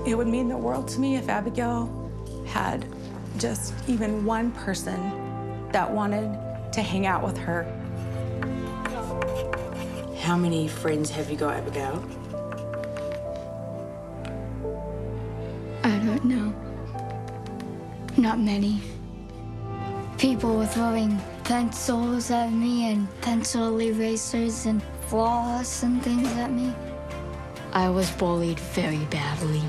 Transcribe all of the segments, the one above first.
It would mean the world to me if Abigail had just even one person that wanted to hang out with her. How many friends have you got, Abigail? I don't know. Not many. People were throwing pencils at me and pencil erasers and floss and things at me. I was bullied very badly.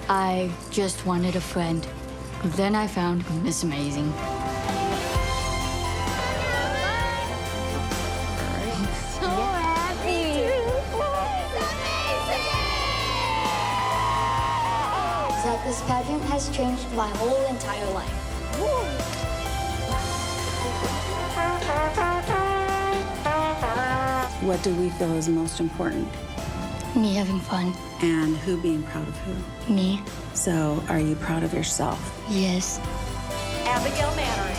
I just wanted a friend. Then I found Miss Amazing. So happy. That this pageant has changed my whole entire life. What do we feel is most important? Me having fun. And who being proud of who? Me. So, are you proud of yourself? Yes. Abigail Mannering.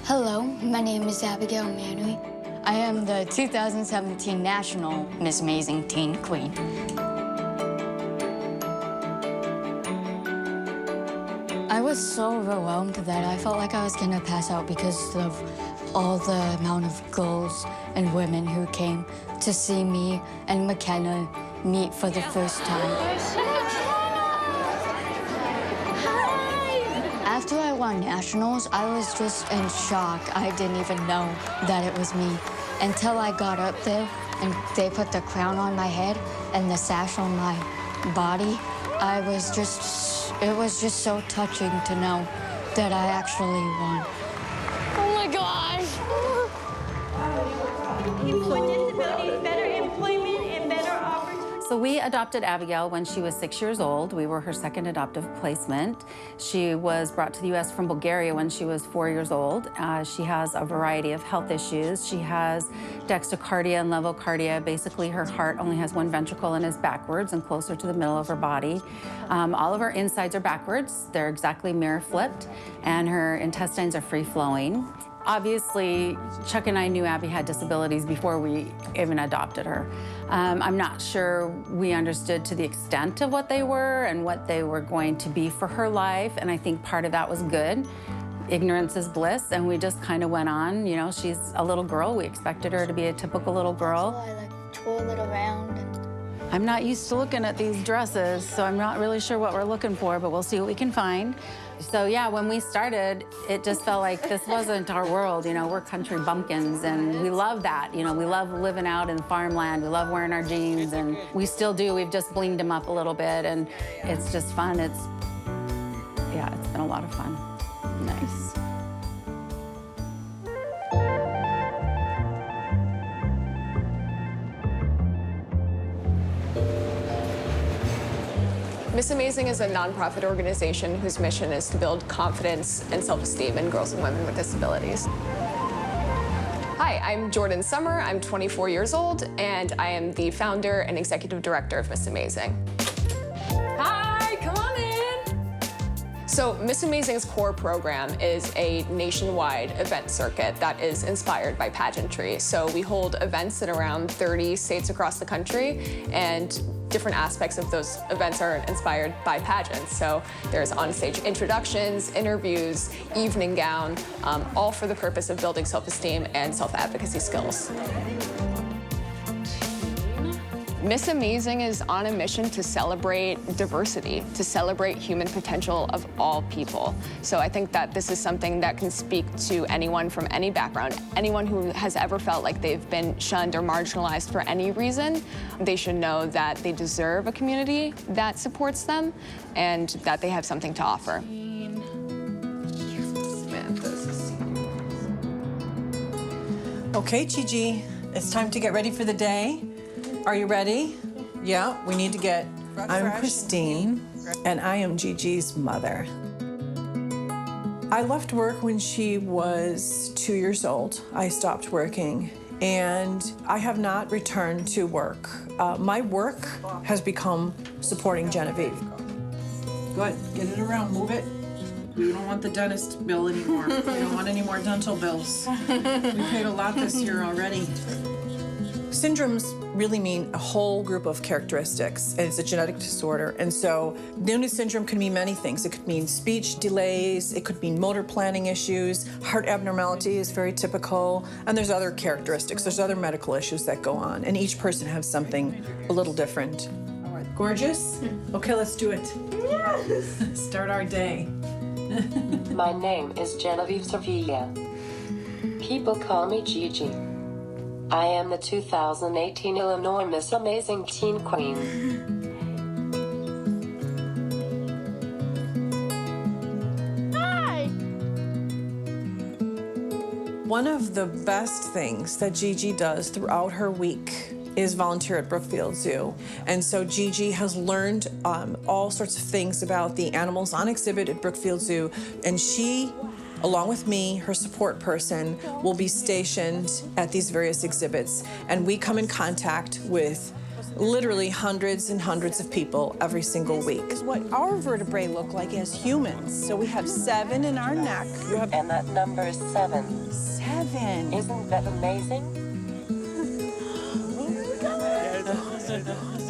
Hello, my name is Abigail Mannering. I am the 2017 National Miss Amazing Teen Queen. I was so overwhelmed that I felt like I was gonna pass out because of all the amount of girls and women who came to see me and McKenna meet for the first time. After I won nationals, I was just in shock. I didn't even know that it was me until I got up there and they put the crown on my head and the sash on my body. It was just so touching to know that I actually won. Oh my gosh. People with disabilities, better employment and better opportunities. So we adopted Abigail when she was 6 years old. We were her second adoptive placement. She was brought to the U.S. from Bulgaria when she was 4 years old. She has a variety of health issues. She has dextrocardia and levocardia. Basically, her heart only has one ventricle and is backwards and closer to the middle of her body. All of her insides are backwards. They're exactly mirror flipped, and her intestines are free-flowing. Obviously, Chuck and I knew Abby had disabilities before we even adopted her. I'm not sure we understood to the extent of what they were and what they were going to be for her life, and I think part of that was good. Ignorance is bliss, and we just kind of went on. You know, she's a little girl. We expected her to be a typical little girl. So I twirl it around. I'm not used to looking at these dresses, so I'm not really sure what we're looking for, but we'll see what we can find. So yeah, when we started, it just felt like this wasn't our world. You know, we're country bumpkins, and we love that. You know, we love living out in farmland. We love wearing our jeans, and we still do. We've just blinged them up a little bit, and it's just fun. Yeah, it's been a lot of fun. Nice. Miss Amazing is a nonprofit organization whose mission is to build confidence and self-esteem in girls and women with disabilities. Hi, I'm Jordan Summer. I'm 24 years old, and I am the founder and executive director of Miss Amazing. Hi, come on in. So Miss Amazing's core program is a nationwide event circuit that is inspired by pageantry. So we hold events in around 30 states across the country, and different aspects of those events are inspired by pageants. So there's onstage introductions, interviews, evening gown, all for the purpose of building self-esteem and self-advocacy skills. Miss Amazing is on a mission to celebrate diversity, to celebrate human potential of all people. So I think that this is something that can speak to anyone from any background. Anyone who has ever felt like they've been shunned or marginalized for any reason, they should know that they deserve a community that supports them and that they have something to offer. Okay, Gigi, it's time to get ready for the day. Are you ready? Yeah, we need to get... I'm Christine, and I am Gigi's mother. I left work when she was 2 years old. I stopped working, and I have not returned to work. My work has become supporting Genevieve. Good, get it around, move it. We don't want the dentist bill anymore. We don't want any more dental bills. We paid a lot this year already. Syndromes really mean a whole group of characteristics, and it's a genetic disorder. And so Noonan syndrome can mean many things. It could mean speech delays, it could mean motor planning issues, heart abnormality is very typical, and there's other characteristics, there's other medical issues that go on, and each person has something a little different. All right, gorgeous? Okay, let's do it. Yes! Start our day. My name is Genevieve Sevilla. People call me Gigi. I am the 2018 Illinois Miss Amazing Teen Queen. Hi! One of the best things that Gigi does throughout her week is volunteer at Brookfield Zoo. And so Gigi has learned all sorts of things about the animals on exhibit at Brookfield Zoo, and she, along with me, her support person, will be stationed at these various exhibits. And we come in contact with literally hundreds and hundreds of people every single week. Is what our vertebrae look like as humans. So we have 7 in our neck. And that number is 7. 7. Isn't that amazing?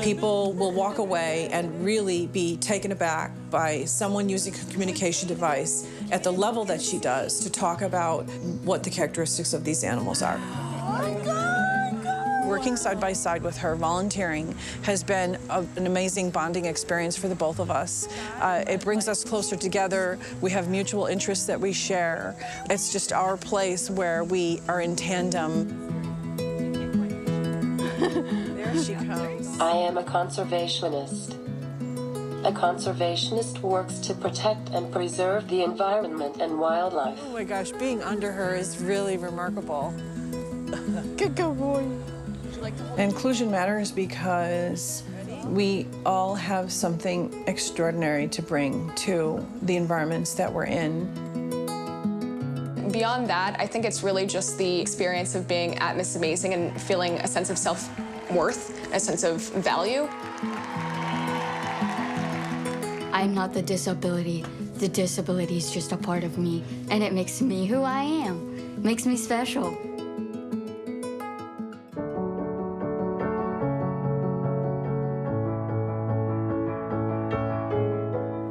People will walk away and really be taken aback by someone using a communication device at the level that she does to talk about what the characteristics of these animals are. Working side by side with her, volunteering, has been an amazing bonding experience for the both of us. It brings us closer together. We have mutual interests that we share. It's just our place where we are in tandem. There she comes. I am a conservationist. A conservationist works to protect and preserve the environment and wildlife. Oh my gosh, being under her is really remarkable. Good boy. Inclusion matters because we all have something extraordinary to bring to the environments that we're in. Beyond that, I think it's really just the experience of being at Miss Amazing and feeling a sense of self-worth, a sense of value. I'm not the disability. The disability is just a part of me, and it makes me who I am. It makes me special.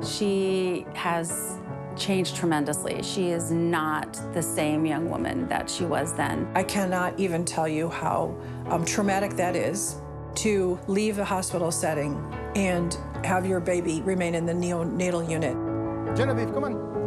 She has changed tremendously. She is not the same young woman that she was then. I cannot even tell you how traumatic that is to leave the hospital setting and have your baby remain in the neonatal unit. Genevieve, come on.